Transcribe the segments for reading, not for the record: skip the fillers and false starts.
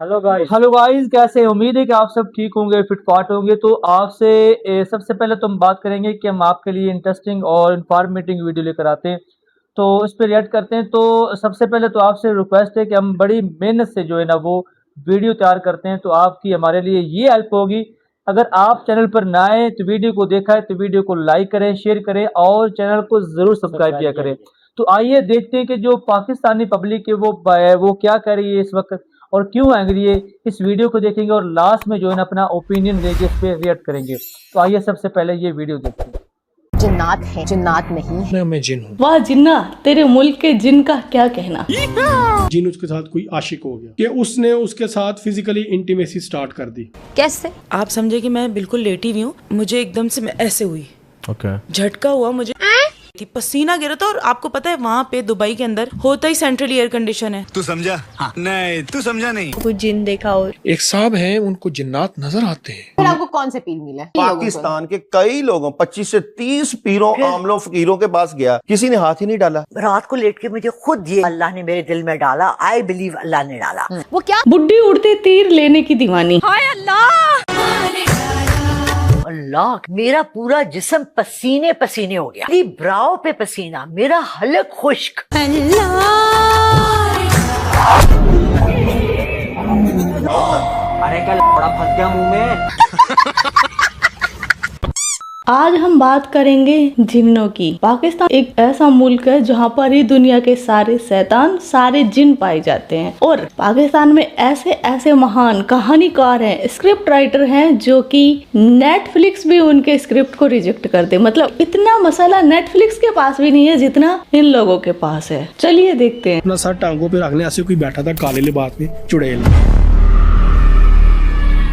Hello guys, कैसे? उम्मीद है कि आप सब ठीक होंगे, फिटफाट होंगे। तो आपसे सबसे पहले तो हम बात करेंगे कि हम आपके लिए इंटरेस्टिंग और इंफॉर्मेटिव वीडियो लेकर आते हैं, तो इस पर रिएक्ट करते हैं। तो सबसे पहले तो आपसे रिक्वेस्ट है कि हम बड़ी मेहनत से जो है ना वो वीडियो तैयार करते हैं, तो आपकी हमारे लिए ये हेल्प होगी। अगर आप चैनल पर ना आए तो वीडियो को देखा है तो वीडियो को लाइक करें, शेयर करें और चैनल को ज़रूर सब्सक्राइब किया करें। तो आइए देखते हैं कि जो पाकिस्तानी पब्लिक है वो क्या कर रही है इस वक्त और क्यों एंग्री है। इस वीडियो को देखेंगे और लास्ट में जो है ना अपना ओपिनियन देके इस पे रिएक्ट करेंगे। तो आइए सबसे पहले ये वीडियो देखते हैं। जिन्नात है, जिन्नात नहीं। मैं जिन हूँ। वाह जिन्ना, तेरे मुल्क के जिन का क्या कहना। जिन उसके साथ कोई आशिक हो गया कि उसने उसके साथ फिजिकली इंटीमेसी स्टार्ट कर दी। कैसे? आप समझे कि मैं बिल्कुल लेटी हुई हूँ, मुझे एकदम से मैं ऐसे हुई, झटका हुआ, मुझे पसीना गिरा था। और आपको पता है वहाँ पे दुबई के अंदर होता ही सेंट्रल एयर कंडीशन है। तू समझा? हाँ। नहीं तू समझा नहीं। कुछ जिन देखा और एक साहब हैं, उनको जिन्नात नजर आते हैं। फिर आपको कौन से पीर मिला? पाकिस्तान के कई लोगों 25 से 30 पीरों आमलों फकीरों के पास गया, किसी ने हाथ ही नहीं डाला। रात को लेट के मुझे खुद ये अल्लाह ने मेरे दिल में डाला। आई बिलीव अल्लाह ने डाला। वो क्या? बुड्ढी उड़ते तीर लेने की दीवानी। हाय अल्लाह, अल्लाह, मेरा पूरा जिस्म पसीने पसीने हो गया। मेरी ब्राव पे पसीना, मेरा हलक खुश्क। अरे क्या बड़ा फंस गया मुंह में। आज हम बात करेंगे जिन्नों की। पाकिस्तान एक ऐसा मुल्क है जहाँ पर ही दुनिया के सारे शैतान, सारे जिन पाए जाते हैं। और पाकिस्तान में ऐसे ऐसे महान कहानीकार हैं, स्क्रिप्ट राइटर हैं, जो कि नेटफ्लिक्स भी उनके स्क्रिप्ट को रिजेक्ट कर दे। मतलब इतना मसाला नेटफ्लिक्स के पास भी नहीं है जितना इन लोगों के पास है। चलिए देखते हैं। अपना सर टांगों पे रखने ऐसे कोई बैठा था काले लिबास में, चुड़ैल।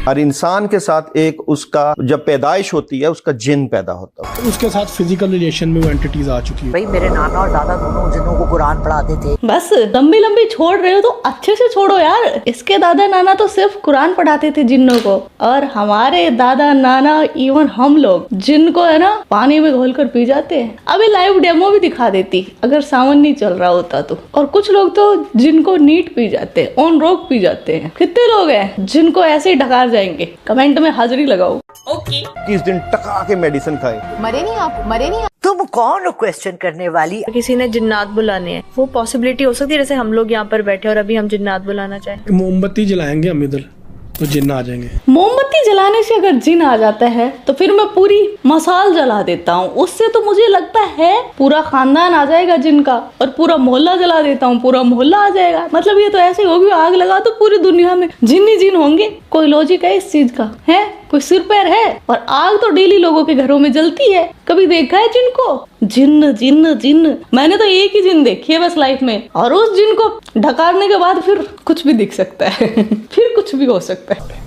हर इंसान के साथ एक उसका जब पैदाइश होती है उसका जिन पैदा होता है। उसके साथ फिजिकल रिलेशन में वो एंटिटीज आ चुकी है। भाई मेरे नाना और दादा दोनों जिन्हों को कुरान पढ़ाते थे। बस लंबी लंबी छोड़ रहे हो तो अच्छे से छोड़ो यार। इसके दादा नाना तो सिर्फ कुरान पढ़ाते थे जिन्नों को, और हमारे दादा नाना इवन हम लोग जिन को है ना पानी में घोल कर पी जाते हैं। अभी लाइव डेमो भी दिखा देती अगर सावन नहीं चल रहा होता तो। और कुछ लोग तो जिनको नीट पी जाते हैं, ऑन रोक पी जाते हैं। कितने लोग हैं जिनको ऐसे ही ढकार जाएंगे? कमेंट में हाजिरी लगाओ। ओके। किस दिन टका के मेडिसिन खाए। मरे नहीं आप, मरे नहीं आप। तुम कौन हो क्वेश्चन करने वाली? किसी ने जिन्नात बुलाने हैं, वो पॉसिबिलिटी हो सकती है जैसे हम लोग यहाँ पर बैठे और अभी हम जिन्नात बुलाना चाहें। मोमबत्ती जलाएंगे हम इधर तो जिन्न आ जाएंगे। मोमबत्ती जलाने से अगर जिन आ जाता है तो फिर मैं पूरी मसाल जला देता हूँ। उससे तो मुझे लगता है पूरा खानदान आ जाएगा जिन का, और पूरा मोहल्ला जला देता हूँ, पूरा मोहल्ला आ जाएगा। मतलब ये तो ऐसे होगी, आग लगा तो पूरी दुनिया में जिन ही जिन होंगे। कोई लॉजिक है इस चीज का? है कोई सिर पैर है? और आग तो डेली लोगों के घरों में जलती है। कभी देखा है जिन को? जिन्न जिन्न जिन्न, मैंने तो एक ही जिन देखी है बस लाइफ में, और उस जिन को ढकारने के बाद फिर कुछ भी दिख सकता है। फिर कुछ भी हो सकता है।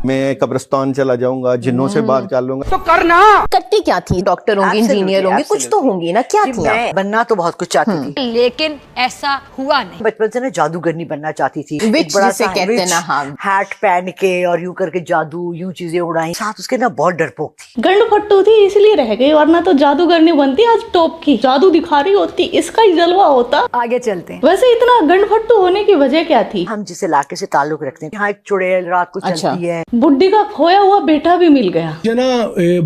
मैं कब्रिस्तान चला जाऊंगा, जिन्नों से बात कर लूंगा। तो करना कट्टी क्या थी? डॉक्टर होंगी, इंजीनियर होंगी, कुछ तो होंगी ना। क्या थी? मैं बनना तो बहुत कुछ चाहती थी, लेकिन ऐसा हुआ नहीं। बचपन से ना जादूगरनी बनना चाहती थी। विच एक बड़ा जिसे सा कहते हैं ना, हाँ। हैट पहन के और यूं करके जादू, यूं चीजें उड़ाई। साथ उसके ना बहुत डरपोक थी। गंड फट्टू थी इसलिए रह गई, वरना तो जादूगरनी बनती आज टॉप की। जादू दिखा रही होती, इसका ही जलवा होता। आगे चलते हैं। वैसे इतना गंड फट्टू होने की वजह क्या थी? हम जिस इलाके से ताल्लुक रखते हैं, यहाँ एक चुड़ैल रात को चलती है। बुड्ढी का खोया हुआ बेटा भी मिल गया। जो ना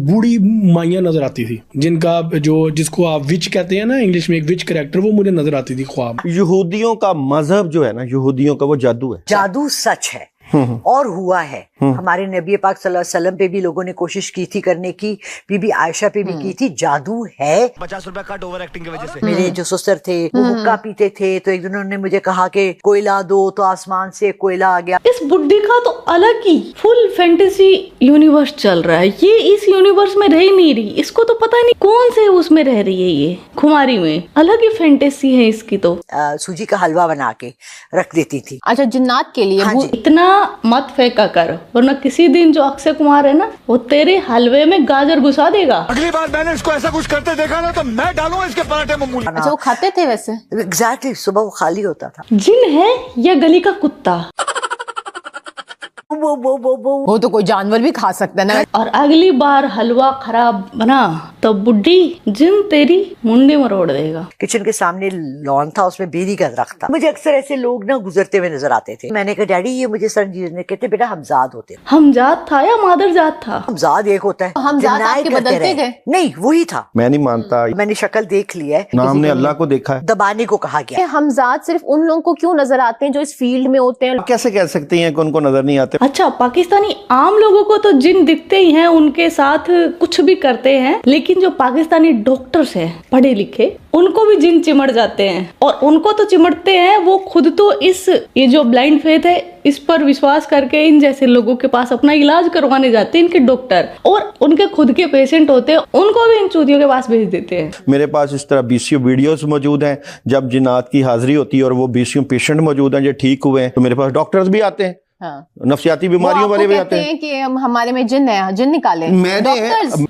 बूढ़ी माइयां नजर आती थी, जिनका जिसको आप विच कहते हैं ना इंग्लिश में, एक विच कैरेक्टर, वो मुझे नजर आती थी ख्वाब। यहूदियों का मजहब जो है ना, यहूदियों का वो जादू है। जादू सच है और हुआ है। हमारे नबी पाक सल्लल्लाहु अलैहि वसल्लम पे भी लोगों ने कोशिश की थी करने की, बीबी आयशा पे भी की थी। जादू है। 50 रुपए कट ओवर एक्टिंग की वजह से। मेरे जो ससुर थे वो हुक्का पीते थे, तो एक दिन उन्होंने मुझे कहा कि कोयला दो, तो आसमान से कोयला आ गया। इस बुड्ढी का तो अलग ही फुल फैंटेसी यूनिवर्स चल रहा है। ये इस यूनिवर्स में रह ही नहीं रही। इसको तो पता नहीं कौन से उसमें रह रही है। ये खुमारी में अलग ही फैंटेसी है इसकी तो। सूजी का हलवा बना के रख देती थी। अच्छा, जिन्नात के लिए हाँ जी। इतना मत फेंका कर, वरना किसी दिन जो अक्षय कुमार है ना, वो तेरे हलवे में गाजर घुसा देगा। अगली बार मैंने इसको ऐसा कुछ करते देखा ना तो मैं डालूंगा इसके पराठे में मूली। अच्छा, वो खाते थे वैसे? एग्जैक्टली, सुबह वो खाली होता था। जिन है या गली का कुत्ता? वो तो कोई जानवर भी खा सकता है ना। और अगली बार हलवा खराब बना तब बुड्ढी जिन तेरी मुंडी मरोड़ देगा। किचन के सामने लॉन था, उसमें बेरी का दरख्त था। मुझे अक्सर ऐसे लोग ना गुजरते हुए नजर आते थे। मैंने कहा डैडी ये मुझे सरंजीज ने कहते बेटा हमजाद होते। हमजाद था या मादरजाद था? हमजाद एक होता है, हमजाद आपके बदलते गए? नहीं वही था। मैं नहीं मानता, मैंने शक्ल देख लिया है, नाम ने अल्लाह को देखा है। दबाने को कहा गया। हमजाद सिर्फ उन लोगों को क्यों नजर आते हैं जो इस फील्ड में होते हैं? कैसे कह सकती हैं कि उनको नजर नहीं आते? अच्छा, पाकिस्तानी आम लोगों को तो जिन दिखते ही हैं, उनके साथ कुछ भी करते हैं, लेकिन जो पाकिस्तानी डॉक्टर्स हैं पढ़े लिखे, उनको भी जिन चिमड़ जाते हैं। और उनको तो चिमड़ते हैं, वो खुद तो ये जो ब्लाइंड फेथ है इस पर विश्वास करके इन जैसे लोगों के पास अपना इलाज करवाने जाते हैं। इनके डॉक्टर और उनके खुद के पेशेंट होते हैं, उनको भी इन चूतियों के पास भेज देते हैं। मेरे पास इस तरह बीसीओ वीडियोस मौजूद हैं, जब जिन्नात की हाजिरी होती है और वो बीसीओ पेशेंट मौजूद हैं जो ठीक हुए हैं, तो मेरे पास डॉक्टर्स भी आते हैं। हाँ। नफ्सियाती बीमारियों वाले भी आते हैं कि हमारे में जिन है, जिन निकाले।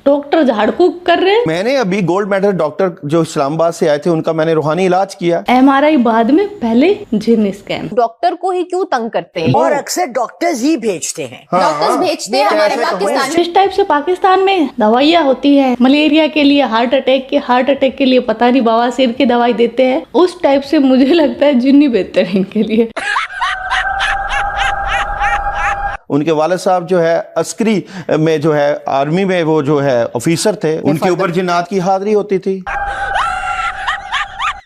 डॉक्टर झाड़ फूक कर रहे हैं। मैंने अभी गोल्ड मेडल डॉक्टर जो इस्लामाबाद से आए थे उनका मैंने रूहानी इलाज किया। MRI बाद में, पहले जिन स्कैन। डॉक्टर को ही क्यों तंग करते हैं? और अक्सर डॉक्टर्स ही भेजते हैं। डॉक्टर्स भेजते हैं हमारे पाकिस्तान। इस टाइप से पाकिस्तान में दवाइयाँ होती है, मलेरिया के लिए, हार्ट अटैक के लिए पता नहीं बवासीर की दवाई देते हैं। उस टाइप से मुझे लगता है जिन्नी बेहतर है इनके लिए। उनके वाले साहब जो है अस्करी में जो है आर्मी में वो जो है ऑफिसर थे, उनके ऊपर जिन्नात की हाजिरी होती थी।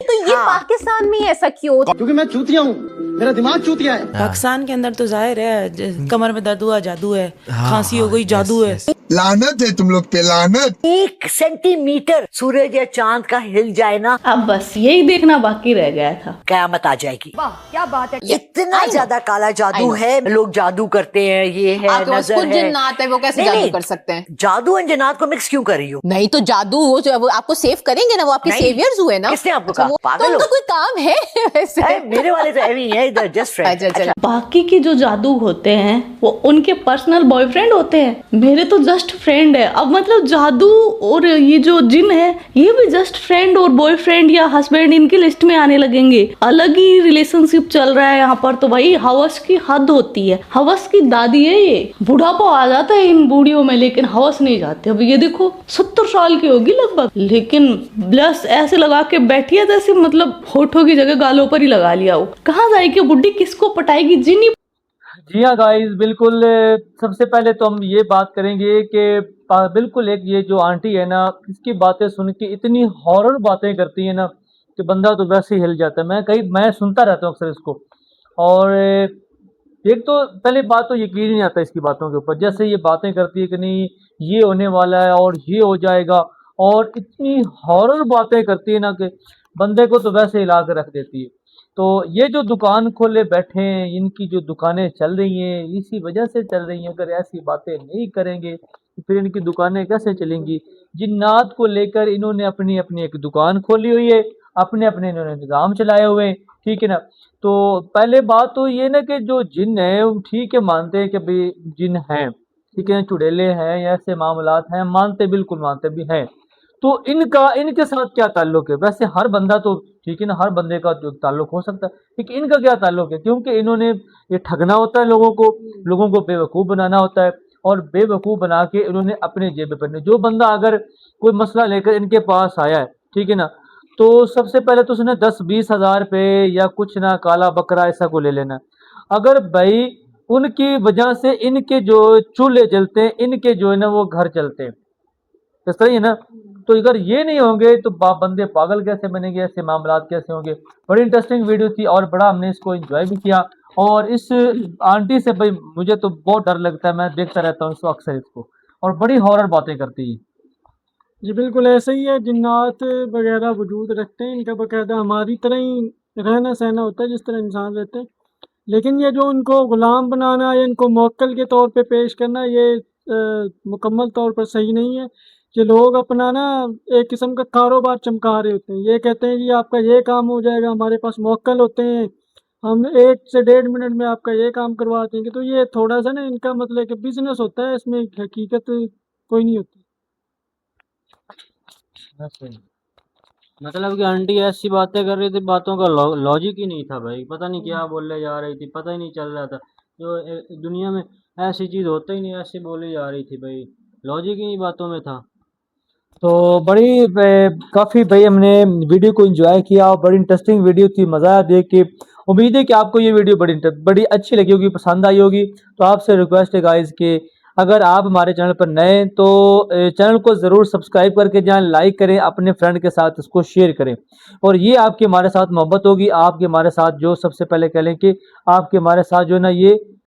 तो ये पाकिस्तान में ऐसा क्यों? क्योंकि मैं चूतिया हूँ, मेरा दिमाग चूतिया है। पाकिस्तान के अंदर तो जाहिर है कमर में दर्द हुआ जादू है, खांसी हो गई जादू है। लानत है तुम लोग पे, लानत। 1 सेंटीमीटर सूरज या चांद का हिल जाए ना, अब बस यही देखना बाकी रह गया था, कयामत आ जाएगी। वाह क्या बात है। इतना ज्यादा काला जादू है, लोग जादू करते हैं, ये है नजर है, जिन्नात है, वो कैसे जादू कर सकते हैं? जादू और जिन्नात को मिक्स क्यों कर रही हो? नहीं तो जादू वो आपको सेव करेंगे ना, वो आपके सेवियर्स हुए ना। किसने आपको कहा? पागल हो? तो कोई काम है वैसे। मेरे वाले तो ऐवी है, इधर जस्ट फ्रेंड। बाकी के जो जादू होते हैं वो उनके पर्सनल बॉयफ्रेंड होते हैं, मेरे तो जस्ट फ्रेंड है। अब मतलब जादू और ये जो जिन है ये भी जस्ट फ्रेंड और बॉयफ्रेंड या हस्बैंड इनकी लिस्ट में आने लगेंगे। अलग ही रिलेशनशिप चल रहा है यहाँ पर। तो भाई हवस की हद होती है, हवस की दादी है ये। बुढ़ापा आ जाता है इन बूढ़ियों में, लेकिन हवस नहीं जाते। अब ये देखो 70 साल की होगी लगभग, लेकिन ब्लश ऐसे लगा के बैठी है जैसे मतलब होठों की जगह गालों पर ही लगा लिया हो। कहाँ जाएगी बुढ़ी, किसको पटाएगी? जिनी। जी हाँ गाइस, बिल्कुल। सबसे पहले तो हम ये बात करेंगे कि बिल्कुल एक ये जो आंटी है ना, इसकी बातें सुन के इतनी हॉरर बातें करती है ना कि बंदा तो वैसे ही हिल जाता है। मैं सुनता रहता हूँ अक्सर इसको। और एक तो पहले बात तो यकीन नहीं आता इसकी बातों के ऊपर। जैसे ये बातें करती है कि नहीं ये होने वाला है और ये हो जाएगा, और इतनी हॉरर बातें करती है ना कि बंदे को तो वैसे हिला के रख देती है। तो ये जो दुकान खोले बैठे हैं, इनकी जो दुकानें चल रही हैं इसी वजह से चल रही हैं। अगर ऐसी बातें नहीं करेंगे तो फिर इनकी दुकानें कैसे चलेंगी? जिन्नात को लेकर इन्होंने अपनी अपनी एक दुकान खोली हुई है, अपने अपने इन्होंने निज़ाम चलाए हुए हैं, ठीक है ना। तो पहले बात तो ये ना कि जो जिन है ठीक है, मानते हैं कि भाई जिन हैं, ठीक है, चुड़ैले हैं या ऐसे मामलात हैं, मानते बिल्कुल मानते भी हैं। तो इनके साथ क्या ताल्लुक है? वैसे हर बंदा तो ठीक है ना, हर बंदे का जो ताल्लुक हो सकता है, लेकिन इनका क्या ताल्लुक है? क्योंकि इन्होंने ये ठगना होता है लोगों को बेवकूफ़ बनाना होता है, और बेवकूफ़ बना के इन्होंने अपने जेब पे पड़ने। जो बंदा अगर कोई मसला लेकर इनके पास आया है, ठीक है ना, तो सबसे पहले तो उसने 10-20 हज़ार पे या कुछ ना काला बकरा ऐसा को ले लेना। अगर भाई उनकी वजह से इनके जो चूल्हे जलते हैं, इनके जो है ना वो घर चलते हैं, इस तरह है ना। तो अगर ये नहीं होंगे तो बंदे पागल कैसे बनेंगे, ऐसे मामलात कैसे होंगे? बड़ी इंटरेस्टिंग वीडियो थी और बड़ा हमने इसको एंजॉय भी किया। और इस आंटी से भाई मुझे तो बहुत डर लगता है, मैं देखता रहता हूँ इसको अक्सर इसको, और बड़ी हॉरर बातें करती है। जी बिल्कुल ऐसे ही है, जिन्नात वगैरह वजूद रखते हैं, इनका बाकायदा हमारी तरह ही रहना सहना होता है जिस तरह इंसान रहते हैं। लेकिन ये जो उनको गुलाम बनाना या इनको मौक्कल के तौर पे पेश करना, ये मुकम्मल तौर पर सही नहीं है। ये लोग अपना ना एक किस्म का कारोबार चमका रहे होते हैं। ये कहते हैं जी आपका ये काम हो जाएगा, हमारे पास मौक्कल होते हैं, हम 1 से 1.5 मिनट में आपका ये काम करवा देंगे। तो ये थोड़ा सा ना इनका मतलब कि बिजनेस होता है, इसमें हकीकत कोई नहीं होती। मतलब कि आंटी ऐसी बातें कर रही थी, बातों का लॉजिक ही नहीं था भाई। पता नहीं क्या बोलने जा रही थी, पता ही नहीं चल रहा था। जो दुनिया में ऐसी चीज़ होता ही नहीं, ऐसी बोली जा रही थी भाई, लॉजिक ही नहीं बातों में था। तो बड़ी काफ़ी भाई हमने वीडियो को एंजॉय किया और बड़ी इंटरेस्टिंग वीडियो थी, मज़ा आया देख के। उम्मीद है कि आपको ये वीडियो बड़ी अच्छी लगी होगी, पसंद आई होगी। तो आपसे रिक्वेस्ट है गाइस कि अगर आप हमारे चैनल पर नए हैं तो चैनल को ज़रूर सब्सक्राइब करके जाएं, लाइक करें, अपने फ्रेंड के साथ इसको शेयर करें। और ये आपकी हमारे साथ मोहब्बत होगी, आपके हमारे साथ जो सबसे पहले कह लें कि आपके हमारे साथ जो है ना ये